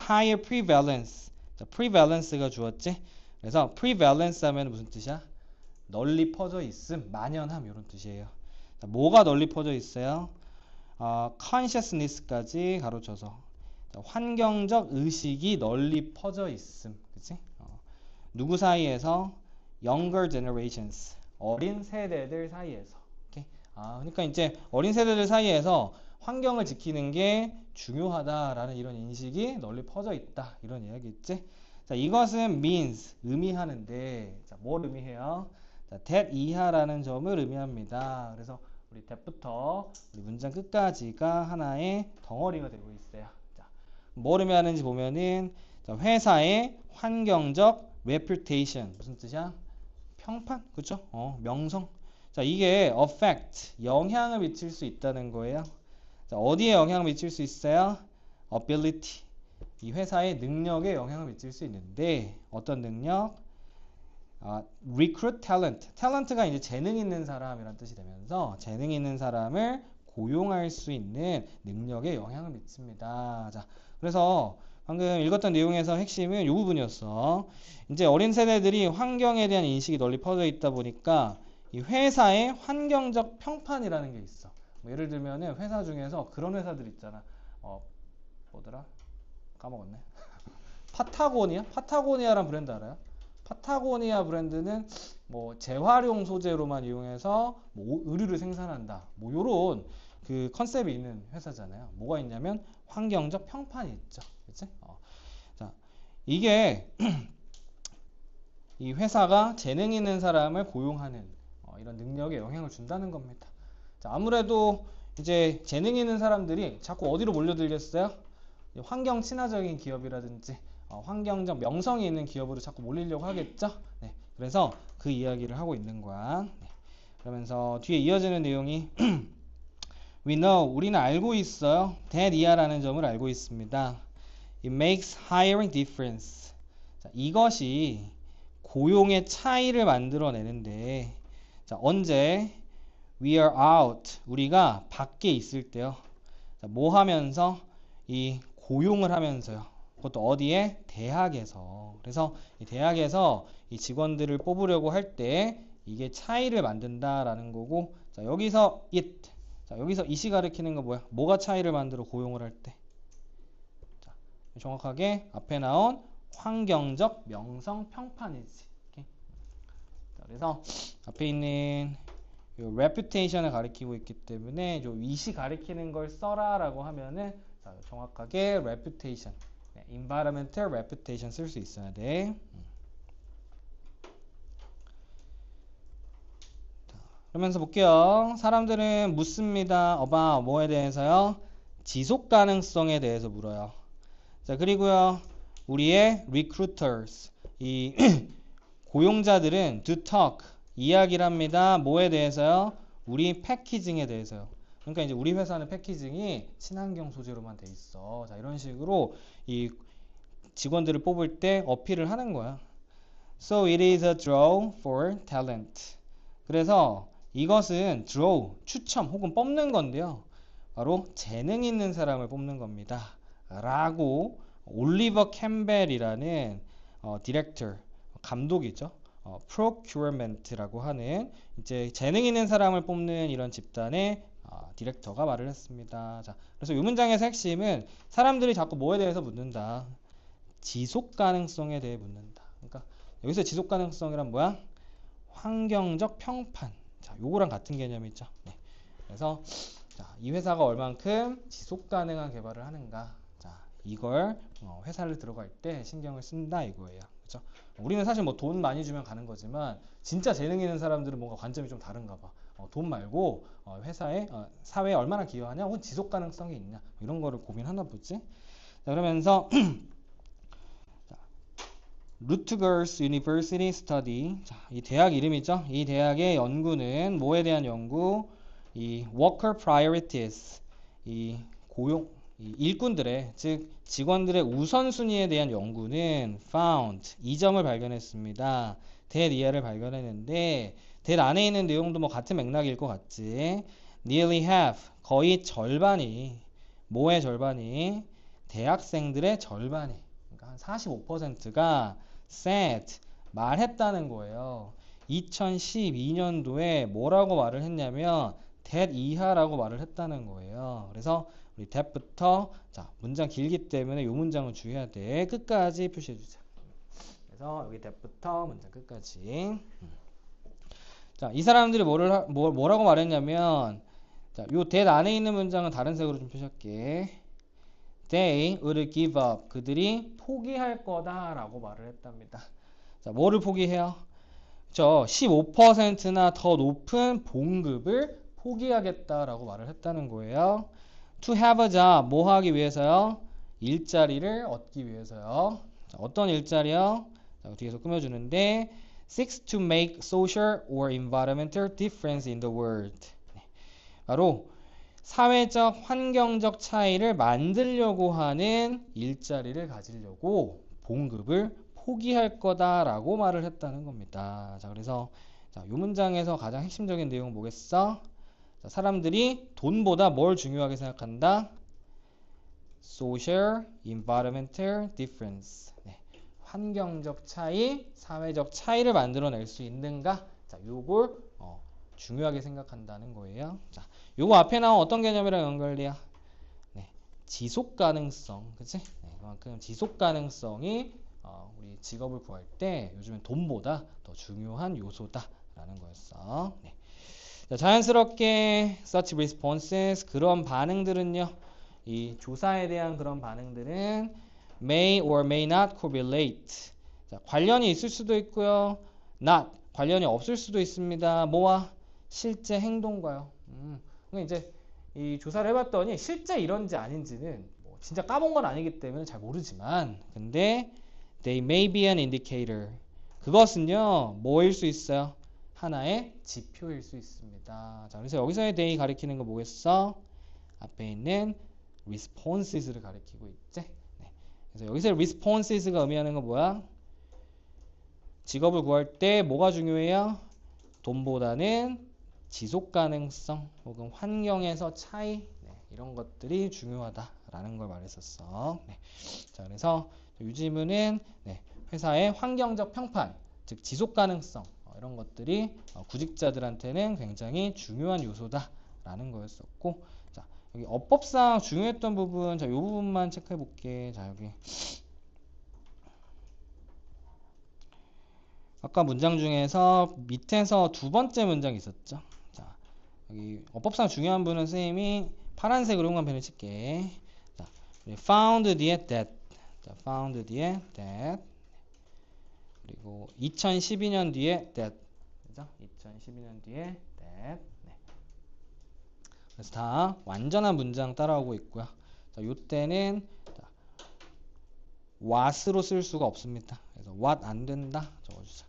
higher prevalence. 자, prevalence가 주었지. 그래서 prevalence 하면 무슨 뜻이야? 널리 퍼져 있음, 만연함 이런 뜻이에요. 자, 뭐가 널리 퍼져 있어요? consciousness까지 가로쳐서 자, 환경적 의식이 널리 퍼져 있음, 그치? 누구 사이에서? younger generations, 어린 세대들 사이에서. 오케이? 그러니까 이제 어린 세대들 사이에서 환경을 지키는 게 중요하다라는 이런 인식이 널리 퍼져 있다 이런 이야기겠지? 자, 이것은 means 의미하는데 자, 뭘 의미해요? 자, that 이하라는 점을 의미합니다. 그래서 우리 that부터 우리 문장 끝까지가 하나의 덩어리가 되고 있어요. 자, 뭘 의미하는지 보면은 자, 회사의 환경적 reputation 무슨 뜻이야? 평판, 그죠? 명성. 자, 이게 affect 영향을 미칠 수 있다는 거예요. 자, 어디에 영향을 미칠 수 있어요? ability 이 회사의 능력에 영향을 미칠 수 있는데 어떤 능력? recruit talent. talent가 이제 재능 있는 사람이란 뜻이 되면서 재능 있는 사람을 고용할 수 있는 능력에 영향을 미칩니다. 자, 그래서 방금 읽었던 내용에서 핵심은 이 부분이었어. 이제 어린 세대들이 환경에 대한 인식이 널리 퍼져 있다 보니까 이 회사의 환경적 평판이라는 게 있어. 뭐 예를 들면은 회사 중에서 그런 회사들 있잖아. 뭐더라? 까먹었네. 파타고니아라는 브랜드 알아요? 파타고니아 브랜드는 뭐 재활용 소재로만 이용해서 뭐 의류를 생산한다. 뭐 요런 그 컨셉이 있는 회사잖아요. 뭐가 있냐면 환경적 평판이 있죠. 그치? 자, 이게 이 회사가 재능 있는 사람을 고용하는 이런 능력에 영향을 준다는 겁니다. 자, 아무래도 이제 재능 있는 사람들이 자꾸 어디로 몰려들겠어요? 환경 친화적인 기업이라든지 환경적 명성이 있는 기업으로 자꾸 몰리려고 하겠죠? 네, 그래서 그 이야기를 하고 있는 거야. 네, 그러면서 뒤에 이어지는 내용이 We know, 우리는 알고 있어요. that 이하라는 점을 알고 있습니다. It makes hiring difference. 자, 이것이 고용의 차이를 만들어내는데 자, 언제? We are out. 우리가 밖에 있을 때요. 자, 뭐 하면서? 이 고용을 하면서요. 그것도 어디에? 대학에서. 그래서 이 대학에서 이 직원들을 뽑으려고 할 때 이게 차이를 만든다라는 거고 자, 여기서 it. 자, 여기서 it이 가리키는 거 뭐야? 뭐가 차이를 만들어 고용을 할 때? 자, 정확하게 앞에 나온 환경적 명성 평판이지. 오케이? 자, 그래서 앞에 있는 요 reputation을 가리키고 있기 때문에 요 it이 가리키는 걸 써라라고 하면은 자, 정확하게 reputation, 네, environmental reputation 쓸 수 있어야 돼. 자, 그러면서 볼게요. 사람들은 묻습니다. about 뭐에 대해서요? 지속 가능성에 대해서 물어요. 자, 그리고요. 우리의 recruiters, 이 고용자들은 do talk, 이야기를 합니다. 뭐에 대해서요? 우리 패키징에 대해서요. 그러니까 이제 우리 회사는 패키징이 친환경 소재로만 돼 있어. 자, 이런 식으로 이 직원들을 뽑을 때 어필을 하는 거야. So it is a draw for talent. 그래서 이것은 draw, 추첨 혹은 뽑는 건데요. 바로 재능 있는 사람을 뽑는 겁니다. 라고 올리버 캠벨이라는 디렉터, 감독이죠. procurement라고 하는 이제 재능 있는 사람을 뽑는 이런 집단의 디렉터가 말을 했습니다. 자, 그래서 이 문장에서 핵심은 사람들이 자꾸 뭐에 대해서 묻는다. 지속 가능성에 대해 묻는다. 그러니까 여기서 지속 가능성이란 뭐야? 환경적 평판. 자, 요거랑 같은 개념이죠. 네. 그래서 자, 이 회사가 얼만큼 지속 가능한 개발을 하는가. 자, 이걸 회사를 들어갈 때 신경을 쓴다 이거예요. 그렇죠? 우리는 사실 뭐 돈 많이 주면 가는 거지만 진짜 재능 있는 사람들은 뭔가 관점이 좀 다른가 봐. 돈 말고 회사에 사회에 얼마나 기여하냐 혹은 지속 가능성이 있냐 이런 거를 고민하나 보지. 자, 그러면서 루트거스 유니버시티 스터디. 자, 이 대학 이름이죠. 이 대학의 연구는 뭐에 대한 연구? 이 워커 프라이어리티스, 이 고용 이 일꾼들의 즉 직원들의 우선순위에 대한 연구는 found 이 점을 발견했습니다. that 이하를 발견했는데 that 안에 있는 내용도 뭐 같은 맥락일 것 같지. nearly half 거의 절반이 뭐의 절반이 대학생들의 절반이, 그러니까 한 45%가 said, 말했다는 거예요. 2012년도에 뭐라고 말을 했냐면 that 이하라고 말을 했다는 거예요. 그래서 우리 that부터, 자, 문장 길기 때문에 이 문장은 주의해야 돼. 끝까지 표시해 주자. 그래서 여기 that부터 문장 끝까지. 자, 이 사람들이 뭐라고 말했냐면, 자, 요 that 안에 있는 문장은 다른 색으로 좀 표시할게. They would give up. 그들이 포기할 거다라고 말을 했답니다. 자, 뭐를 포기해요? 15%나 더 높은 봉급을 포기하겠다라고 말을 했다는 거예요. To have a job, 뭐 하기 위해서요? 일자리를 얻기 위해서요. 자, 어떤 일자리요? 자, 뒤에서 꾸며주는데 seeks to make social or environmental difference in the world. 바로 사회적, 환경적 차이를 만들려고 하는 일자리를 가지려고 봉급을 포기할 거다라고 말을 했다는 겁니다. 자, 그래서 자, 이 문장에서 가장 핵심적인 내용은 뭐겠어? 자, 사람들이 돈보다 뭘 중요하게 생각한다? Social, environmental difference. 네. 환경적 차이, 사회적 차이를 만들어낼 수 있는가? 자, 요걸 중요하게 생각한다는 거예요. 자, 요거 앞에 나온 어떤 개념이랑 연결돼요? 네, 지속 가능성, 그치? 네, 그만큼 지속 가능성이 우리 직업을 구할 때 요즘엔 돈보다 더 중요한 요소다라는 거였어. 네. 자, 자연스럽게 such responses, 그런 반응들은요, 이 조사에 대한 그런 반응들은 may or may not correlate. 자, 관련이 있을 수도 있고요, not, 관련이 없을 수도 있습니다. 뭐와? 실제 행동과요. 그러니까 이제 이 조사를 해봤더니 실제 이런지 아닌지는 뭐 진짜 까본 건 아니기 때문에 잘 모르지만, 근데 they may be an indicator. 그것은요, 뭐일 수 있어요? 하나의 지표일 수 있습니다. 자, 그래서 여기서의 they 가리키는 거 뭐겠어? 앞에 있는 responses를 가리키고 있지. 네. 그래서 여기서 responses가 의미하는 건 뭐야? 직업을 구할 때 뭐가 중요해요? 돈보다는 지속 가능성 혹은 환경에서 차이, 네, 이런 것들이 중요하다라는 걸 말했었어. 네. 자, 그래서 유지문은 네, 회사의 환경적 평판, 즉 지속 가능성, 이런 것들이 구직자들한테는 굉장히 중요한 요소다라는 거였었고, 자, 여기 어법상 중요했던 부분, 자, 이 부분만 체크해 볼게. 자, 여기 아까 문장 중에서 밑에서 두 번째 문장 있었죠. 자, 여기 어법상 중요한 부분은 선생님이 파란색으로 형광펜을 칠게. 자, found 뒤에 that. 자, found 뒤에 that. 그리고 2012년 뒤에 that. 그죠? 2012년 뒤에 that. 네. 그래서 다 완전한 문장 따라오고 있고요. 자, 요때는 what으로 쓸 수가 없습니다. 그래서 what 안 된다 적어주자.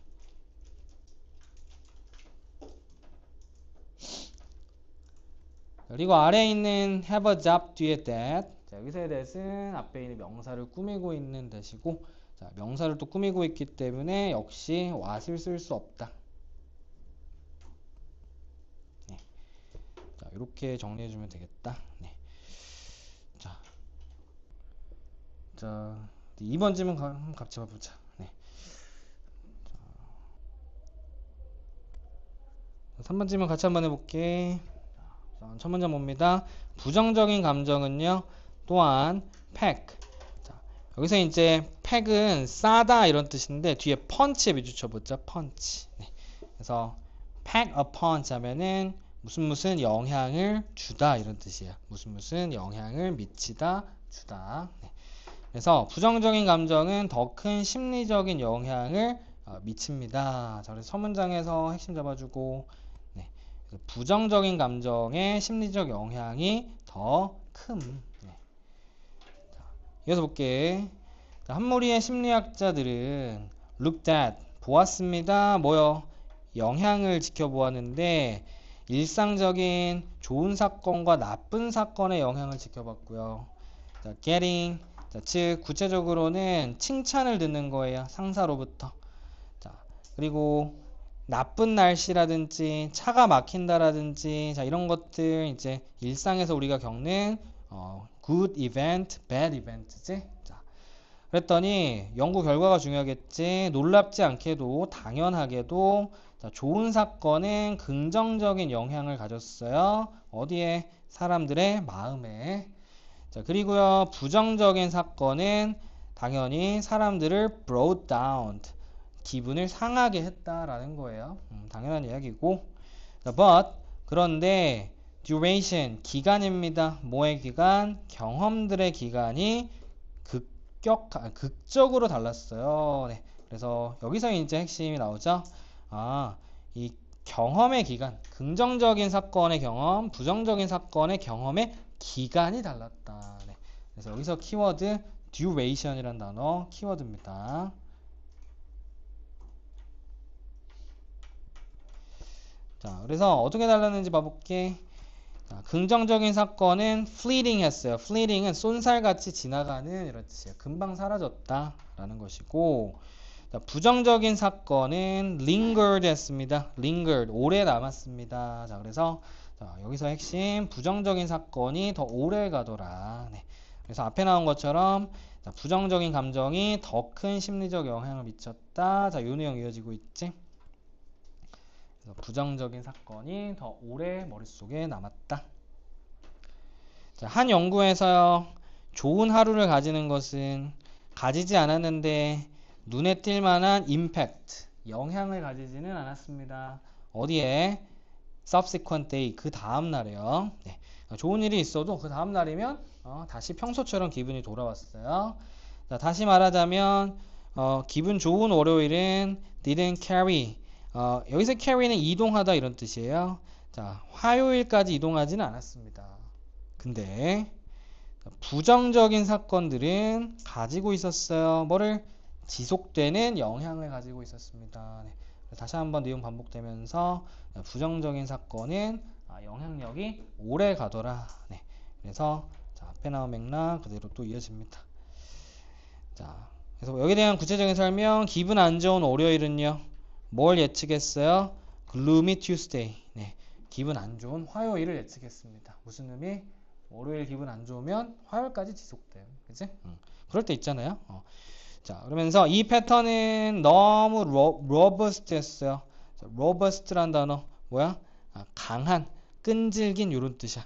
그리고 아래에 있는 have a job 뒤에 that. 자, 여기서의 that은 앞에 있는 명사를 꾸미고 있는 that이고, 자, 명사를 또 꾸미고 있기 때문에 역시 what을 쓸 수 없다. 네. 자, 이렇게 정리해주면 되겠다. 네. 자, 2번 질문 한번 같이 봐보자. 네. 자, 3번 질문 같이 한번 해볼게. 첫 문장 봅니다. 부정적인 감정은요, 또한 pack. 자, 여기서 이제 pack은 싸다 이런 뜻인데 뒤에 punch에 비주 쳐보자. punch. 네. 그래서 pack a punch 하면은 무슨 영향을 주다 이런 뜻이에요. 무슨 영향을 미치다, 주다. 네. 그래서 부정적인 감정은 더 큰 심리적인 영향을 미칩니다. 자, 그래서 첫 문장에서 핵심 잡아주고, 부정적인 감정의 심리적 영향이 더 큼. 네. 자, 이어서 볼게. 자, 한 무리의 심리학자들은 looked at, 보았습니다. 뭐요? 영향을 지켜보았는데 일상적인 좋은 사건과 나쁜 사건의 영향을 지켜봤고요. 자, getting, 자, 즉 구체적으로는 칭찬을 듣는 거예요. 상사로부터. 자, 그리고 나쁜 날씨라든지 차가 막힌다라든지, 자, 이런 것들 이제 일상에서 우리가 겪는 good event, bad event지? 자, 그랬더니 연구 결과가 중요하겠지. 놀랍지 않게도 당연하게도 자, 좋은 사건은 긍정적인 영향을 가졌어요. 어디에? 사람들의 마음에. 자, 그리고요, 부정적인 사건은 당연히 사람들을 brought down, 기분을 상하게 했다라는 거예요. 당연한 이야기고. 자, but 그런데 duration 기간입니다. 뭐의 기간? 경험들의 기간이 극적으로 달랐어요. 네. 그래서 여기서 이제 핵심이 나오죠. 이 경험의 기간, 긍정적인 사건의 경험, 부정적인 사건의 경험의 기간이 달랐다. 네. 그래서 여기서 키워드 duration이라는 단어 키워드입니다. 자, 그래서 어떻게 달랐는지 봐볼게. 자, 긍정적인 사건은 fleeting 했어요. fleeting은 쏜살같이 지나가는 이런 뜻이에요. 금방 사라졌다 라는 것이고, 자, 부정적인 사건은 lingered 했습니다. lingered, 오래 남았습니다. 자, 그래서 자, 여기서 핵심 부정적인 사건이 더 오래 가더라. 네. 그래서 앞에 나온 것처럼 자, 부정적인 감정이 더 큰 심리적 영향을 미쳤다. 자, 이 내용 이어지고 있지. 그래서 부정적인 사건이 더 오래 머릿속에 남았다. 자, 한 연구에서요, 좋은 하루를 가지는 것은 가지지 않았는데 눈에 띌 만한 임팩트, 영향을 가지지는 않았습니다. 어디에? subsequent day, 그 다음 날에요. 네. 좋은 일이 있어도 그 다음 날이면 다시 평소처럼 기분이 돌아왔어요. 자, 다시 말하자면 기분 좋은 월요일은 didn't carry, 여기서 carry는 이동하다 이런 뜻이에요. 자, 화요일까지 이동하지는 않았습니다. 근데 부정적인 사건들은 가지고 있었어요. 뭐를? 지속되는 영향을 가지고 있었습니다. 네. 다시 한번 내용 반복되면서 부정적인 사건은 영향력이 오래 가더라. 네. 그래서 자, 앞에 나온 맥락 그대로 또 이어집니다. 자, 그래서 여기에 대한 구체적인 설명. 기분 안 좋은 월요일은요, 뭘 예측했어요? gloomy Tuesday. 네. 기분 안 좋은 화요일을 예측했습니다. 무슨 의미? 월요일 기분 안 좋으면 화요일까지 지속돼요. 그치? 그럴 때 있잖아요. 자, 그러면서 이 패턴은 너무 robust 했어요. robust란 단어 뭐야? 강한, 끈질긴 이런 뜻이야.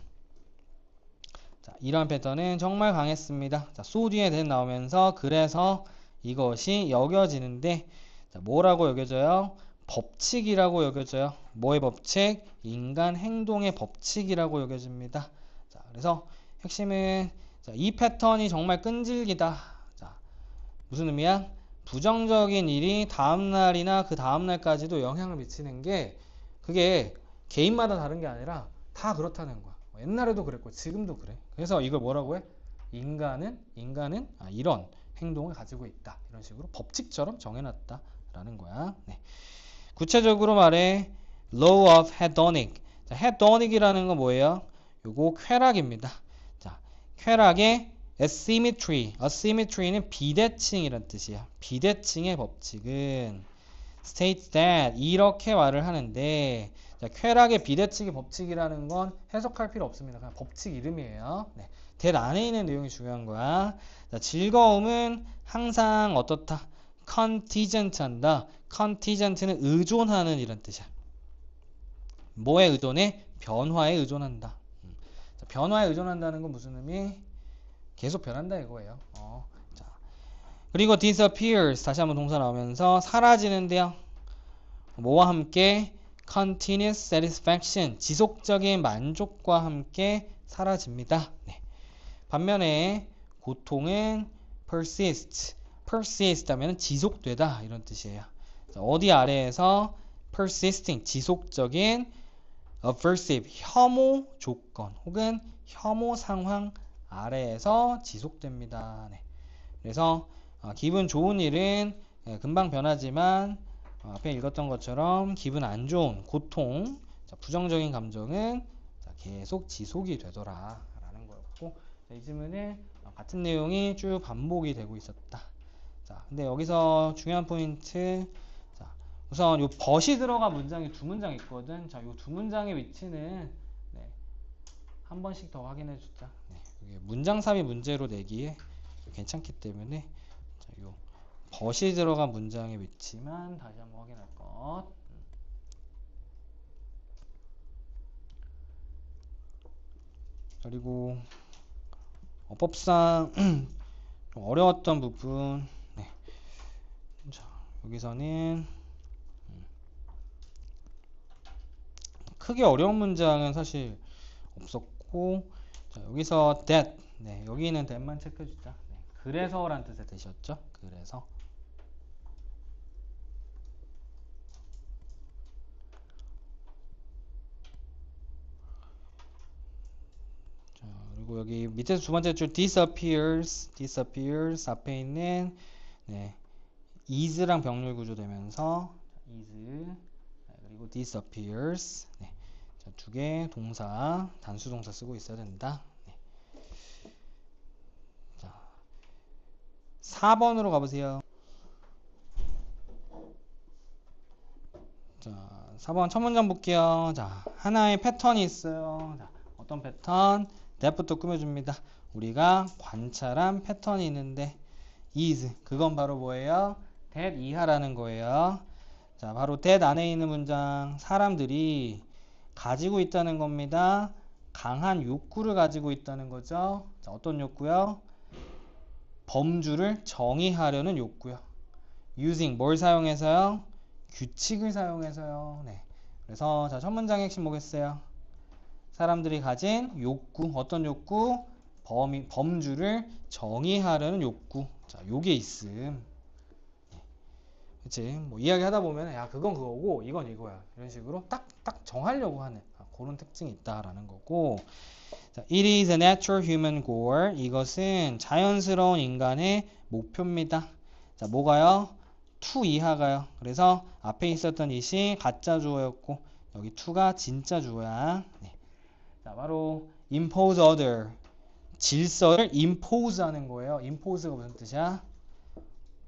자, 이러한 패턴은 정말 강했습니다. 자, so 뒤에 then 나오면서 그래서 이것이 여겨지는데, 자, 뭐라고 여겨져요? 법칙이라고 여겨져요. 뭐의 법칙? 인간 행동의 법칙이라고 여겨집니다. 자, 그래서 핵심은 자, 이 패턴이 정말 끈질기다. 자, 무슨 의미야? 부정적인 일이 다음날이나 그 다음날까지도 영향을 미치는 게 그게 개인마다 다른 게 아니라 다 그렇다는 거야. 옛날에도 그랬고 지금도 그래. 그래서 이걸 뭐라고 해? 인간은 이런 행동을 가지고 있다. 이런 식으로 법칙처럼 정해놨다라는 거야. 네. 구체적으로 말해 law of hedonic. 자, hedonic이라는 건 뭐예요? 요거 쾌락입니다. 자, 쾌락의 asymmetry는 비대칭이란 뜻이야. 비대칭의 법칙은 states that 이렇게 말을 하는데, 자, 쾌락의 비대칭의 법칙이라는 건 해석할 필요 없습니다. 그냥 법칙 이름이에요. 네. that 안에 있는 내용이 중요한 거야. 자, 즐거움은 항상 어떻다? contingent 한다. contingent는 의존하는 이런 뜻이야. 뭐에 의존해? 변화에 의존한다. 자, 변화에 의존한다는 건 무슨 의미? 계속 변한다 이거예요. 자, 그리고 disappears 다시 한번 동사 나오면서 사라지는데요. 뭐와 함께? continuous satisfaction 지속적인 만족과 함께 사라집니다. 네. 반면에 고통은 persist 하면 지속되다 이런 뜻이에요. 자, 어디 아래에서 persisting 지속적인 aversive 혐오 조건 혹은 혐오 상황 아래에서 지속됩니다. 네. 그래서 기분 좋은 일은 금방 변하지만 앞에 읽었던 것처럼 기분 안 좋은 고통, 자, 부정적인 감정은 자, 계속 지속이 되더라 라는 거였고, 자, 이 질문은 같은 내용이 쭉 반복이 되고 있었다. 자, 근데 여기서 중요한 포인트, 자, 우선 요 but이 들어간 문장이 두 문장 있거든. 자, 요 두 문장의 위치는 네, 한 번씩 더 확인해 주자. 네, 이게 문장 삽입 문제로 내기에 괜찮기 때문에 자, 요 벗이 들어간 문장의 위치만 다시 한번 확인할 것. 그리고 어법상 좀 어려웠던 부분. 네. 자, 여기서는 크게 어려운 문장은 사실 없었고, 자, 여기서 that, 네, 여기는 that만 체크해주자. 네, 그래서란 뜻의 that이었죠. 그래서. 자, 그리고 여기 밑에서 두 번째 줄 disappears 앞에 있는 네, is랑 병렬 구조 되면서 is, 네, 그리고 disappears. 네. 두 개 동사, 단수 동사 쓰고 있어야 된다. 네. 자, 4번으로 가보세요. 자, 4번 첫 문장 볼게요. 자, 하나의 패턴이 있어요. 자, 어떤 패턴? that부터 꾸며줍니다. 우리가 관찰한 패턴이 있는데 is, 그건 바로 뭐예요? that 이하라는 거예요. 자, 바로 that 안에 있는 문장, 사람들이 가지고 있다는 겁니다. 강한 욕구를 가지고 있다는 거죠. 자, 어떤 욕구요? 범주를 정의하려는 욕구요. using 뭘 사용해서요? 규칙을 사용해서요. 네. 그래서 자, 첫 문장 핵심 뭐겠어요? 사람들이 가진 욕구, 어떤 욕구? 범주를 정의하려는 욕구. 자, 요게 있음. 그치? 뭐 이야기 하다 보면 야, 그건 그거고 이건 이거야. 이런 식으로 딱 정하려고 하는 그런 특징이 있다라는 거고. 자, it is a natural human goal. 이것은 자연스러운 인간의 목표입니다. 자, 뭐가요? to 이하가요. 그래서 앞에 있었던 it이 가짜 주어였고 여기 to가 진짜 주어야. 네. 자, 바로 impose order. 질서를 impose 하는 거예요. impose가 무슨 뜻이야?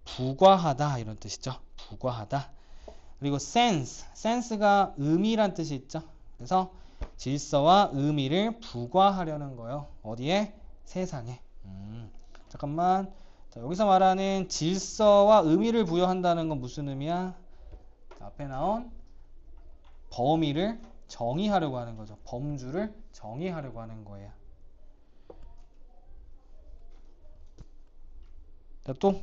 부과하다 이런 뜻이죠. 부과하다. 그리고 sense가 의미란 뜻이 있죠. 그래서 질서와 의미를 부과하려는 거예요. 어디에? 세상에. 잠깐만. 자, 여기서 말하는 질서와 의미를 부여한다는 건 무슨 의미야? 자, 앞에 나온 범위를 정의하려고 하는 거죠. 범주를 정의하려고 하는 거예요. 자, 또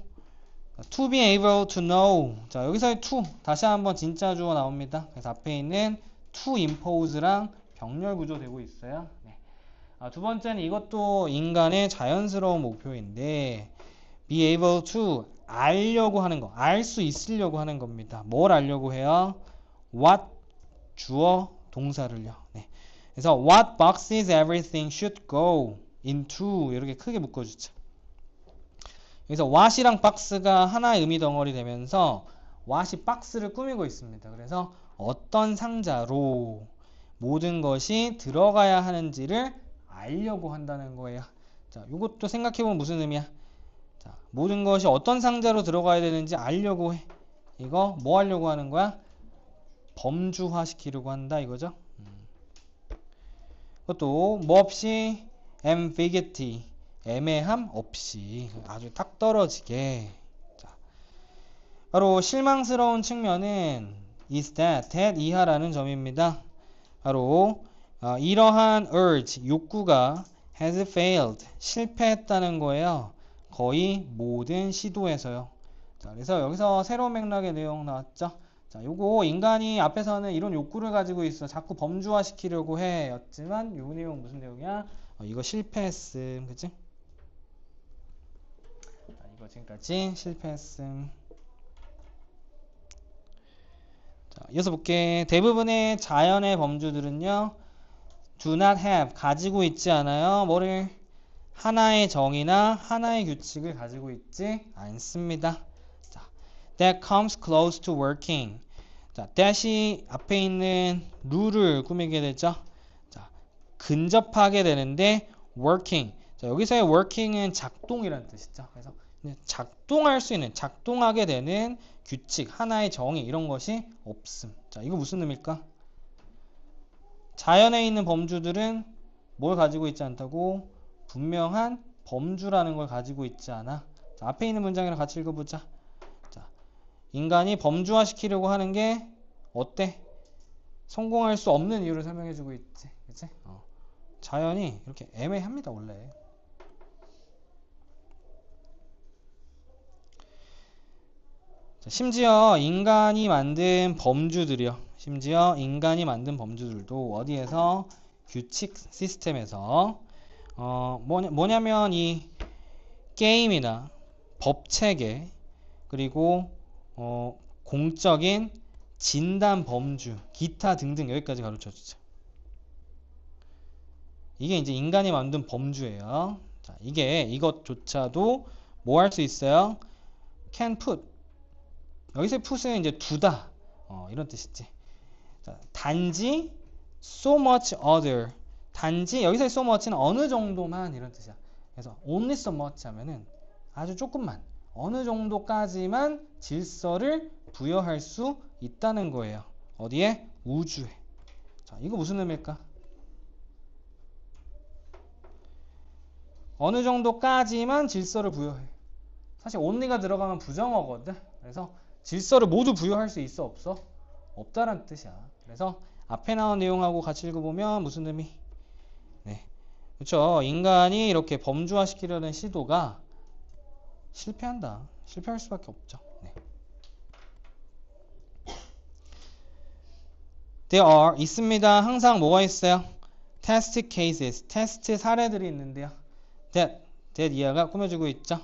to be able to know. 자, 여기서의 to 다시 한번 진짜 주어 나옵니다. 그래서 앞에 있는 to impose랑 병렬 구조 되고 있어요. 네. 두 번째는 이것도 인간의 자연스러운 목표인데 be able to 알려고 하는 거, 알 수 있으려고 하는 겁니다. 뭘 알려고 해요? what 주어 동사를요. 네. 그래서 what boxes everything should go into 이렇게 크게 묶어주죠. 여기서 what이랑 박스가 하나의 의미 덩어리 되면서 what이 박스를 꾸미고 있습니다. 그래서 어떤 상자로 모든 것이 들어가야 하는지를 알려고 한다는 거예요. 자, 이것도 생각해보면 무슨 의미야? 자, 모든 것이 어떤 상자로 들어가야 되는지 알려고 해. 이거 뭐 하려고 하는 거야? 범주화 시키려고 한다 이거죠. 그것도 뭐 없이 ambiguity 애매함 없이 아주 딱 떨어지게. 자, 바로 실망스러운 측면은 is that 이하라는 점입니다. 바로 이러한 urge 욕구가 has failed 실패했다는 거예요. 거의 모든 시도에서요. 자, 그래서 여기서 새로운 맥락의 내용 나왔죠. 자, 요거 인간이 앞에서는 이런 욕구를 가지고 있어. 자꾸 범주화 시키려고 해. 였지만 요 내용 무슨 내용이야? 이거 실패했음. 그치? 자, 이거 지금까지 실패했음. 자, 이어서 볼게. 대부분의 자연의 범주들은요. do not have 가지고 있지 않아요. 뭐를? 하나의 정의나 하나의 규칙을 가지고 있지 않습니다. 자, that comes close to working. 자, that이 앞에 있는 룰을 꾸미게 되죠. 자, 근접하게 되는데 working. 자, 여기서의 working은 작동이라는 뜻이죠. 그래서 작동할 수 있는, 작동하게 되는 규칙, 하나의 정의 이런 것이 없음. 자, 이거 무슨 의미일까? 자연에 있는 범주들은 뭘 가지고 있지 않다고? 분명한 범주라는 걸 가지고 있지 않아. 자, 앞에 있는 문장이랑 같이 읽어보자. 자, 인간이 범주화시키려고 하는 게 어때? 성공할 수 없는 이유를 설명해주고 있지. 그치? 자연이 이렇게 애매합니다, 원래. 자, 심지어 인간이 만든 범주들도 어디에서? 규칙 시스템에서 뭐냐면 이 게임이나 법체계 그리고 공적인 진단 범주 기타 등등 여기까지 가르쳐주죠. 이게 이제 인간이 만든 범주예요. 자, 이것조차도 뭐 할 수 있어요? can put. 여기서 put은 이제 두다. 이런 뜻이지. 자, 단지 so much other. 단지 여기서의 so much는 어느 정도만 이런 뜻이야. 그래서 only so much 하면은 아주 조금만 어느 정도까지만 질서를 부여할 수 있다는 거예요. 어디에? 우주에. 자, 이거 무슨 의미일까? 어느 정도까지만 질서를 부여해. 사실 only가 들어가면 부정어거든. 그래서 질서를 모두 부여할 수 있어? 없어? 없다란 뜻이야. 그래서 앞에 나온 내용하고 같이 읽어보면 무슨 의미? 네, 그렇죠. 인간이 이렇게 범주화시키려는 시도가 실패한다. 실패할 수밖에 없죠. 네. There are 있습니다. 항상 뭐가 있어요? Test cases, 테스트 사례들이 있는데요. that 이하가 꾸며주고 있죠.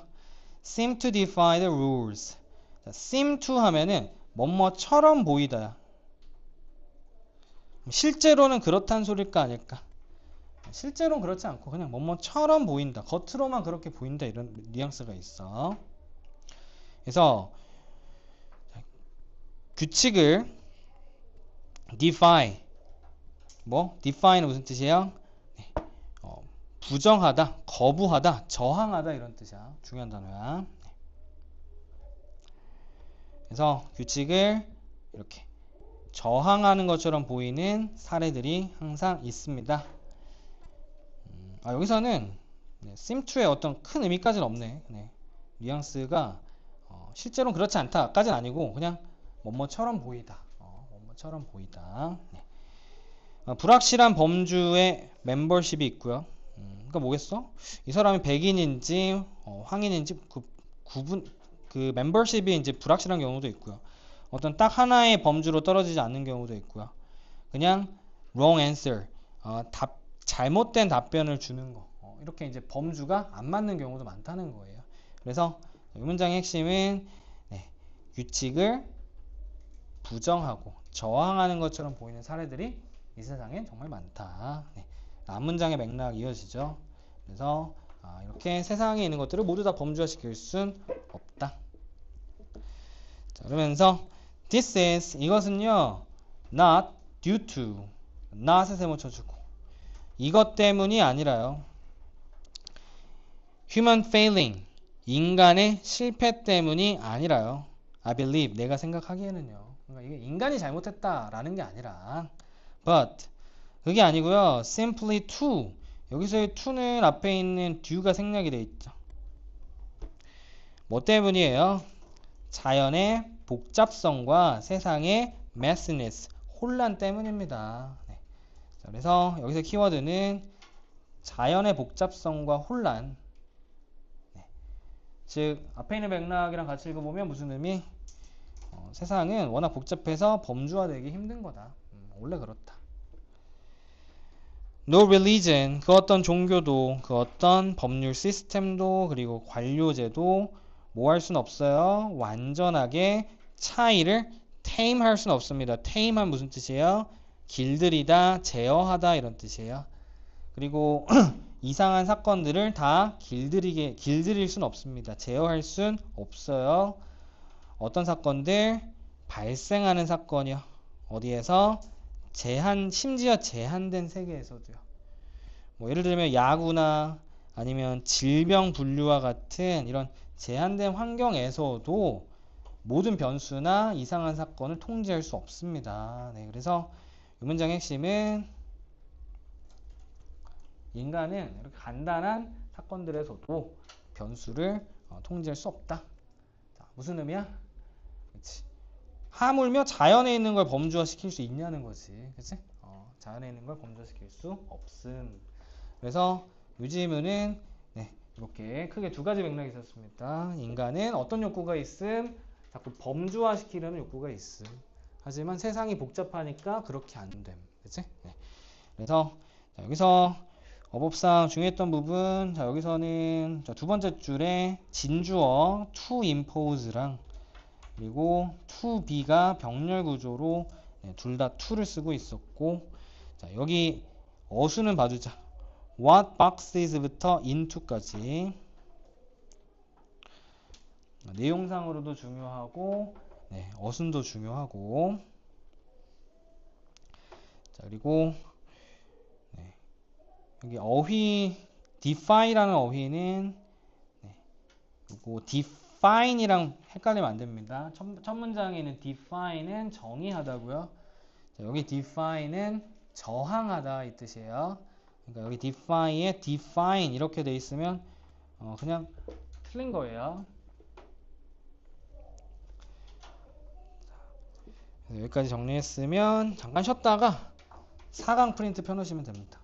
Seem to defy the rules. 자, seem to 하면은 뭐뭐처럼 보이다. 실제로는 그렇단 소릴까 아닐까? 실제로는 그렇지 않고 그냥 뭐뭐처럼 보인다. 겉으로만 그렇게 보인다. 이런 뉘앙스가 있어. 그래서 규칙을 defy defy는 무슨 뜻이에요? 네. 부정하다, 거부하다, 저항하다 이런 뜻이야. 중요한 단어야. 네. 그래서 규칙을 이렇게 저항하는 것처럼 보이는 사례들이 항상 있습니다. 여기서는 seem to의 어떤 큰 의미까지는 없네. 네. 뉘앙스가 실제로는 그렇지 않다까지는 아니고 그냥 뭐뭐처럼 보이다. 뭐뭐처럼 보이다. 네. 불확실한 범주의 멤버십이 있고요. 그러니까 뭐겠어? 이 사람이 백인인지 황인인지 그 멤버십이 이제 불확실한 경우도 있고요. 어떤 딱 하나의 범주로 떨어지지 않는 경우도 있고요. 그냥 wrong answer, 잘못된 답변을 주는 거. 이렇게 이제 범주가 안 맞는 경우도 많다는 거예요. 그래서 이 문장의 핵심은 규칙을 부정하고 저항하는 것처럼 보이는 사례들이 이 세상엔 정말 많다. 앞문장의 맥락 이어지죠. 그래서 이렇게 세상에 있는 것들을 모두 다 범주화시킬 순 없다. 자, 그러면서 this is 이것은요 not due to not에 세모 쳐주고 이것 때문이 아니라요 human failing 인간의 실패 때문이 아니라요 I believe 내가 생각하기에는요 그러니까 이게 인간이 잘못했다라는 게 아니라 but 그게 아니고요 simply to 여기서의 to는 앞에 있는 due가 생략이 되어 있죠. 뭐 때문이에요? 자연의 복잡성과 세상의 messiness, 혼란 때문입니다. 네. 자, 그래서 여기서 키워드는 자연의 복잡성과 혼란. 네. 즉 앞에 있는 맥락이랑 같이 읽어보면 무슨 의미? 세상은 워낙 복잡해서 범주화되기 힘든 거다. 원래 그렇다. No religion, 그 어떤 종교도, 그 어떤 법률 시스템도, 그리고 관료제도 뭐 할 수는 없어요? 완전하게 차이를 tame 할 수는 없습니다. tame 한 무슨 뜻이에요? 길들이다, 제어하다 이런 뜻이에요. 그리고 이상한 사건들을 다 길들일 수는 없습니다. 제어할 수는 없어요. 어떤 사건들? 발생하는 사건이요. 어디에서? 심지어 제한된 세계에서도요. 뭐 예를 들면 야구나 아니면 질병 분류와 같은 이런 제한된 환경에서도 모든 변수나 이상한 사건을 통제할 수 없습니다. 네, 그래서 이 문장의 핵심은 인간은 이렇게 간단한 사건들에서도 변수를 통제할 수 없다. 자, 무슨 의미야? 그치. 하물며 자연에 있는 걸 범주화시킬 수 있냐는 거지. 그치? 자연에 있는 걸 범주화시킬 수 없음. 그래서 요즘은 네, 이렇게 크게 두 가지 맥락이 있었습니다. 인간은 어떤 욕구가 있음? 자꾸 범주화시키려는 욕구가 있음. 하지만 세상이 복잡하니까 그렇게 안 됨. 그치? 네. 그래서 자, 여기서 어법상 중요했던 부분, 자, 여기서는 두 번째 줄에 진주어 to impose랑 그리고 to be가 병렬 구조로 네, 둘 다 to를 쓰고 있었고, 자, 여기 어수는 봐주자. what boxes부터 into까지 내용상으로도 중요하고 네, 어순도 중요하고, 자, 그리고 네, 여기 어휘 define이라는 어휘는 네, 그리고 define이랑 헷갈리면 안 됩니다. 첫 문장에 있는 define은 정의하다고요. 자, 여기 define은 저항하다 이 뜻이에요. 그러니까 여기 define에 define 이렇게 돼 있으면 그냥 틀린 거예요. 여기까지 정리했으면 잠깐 쉬었다가 4강 프린트 펴놓으시면 됩니다.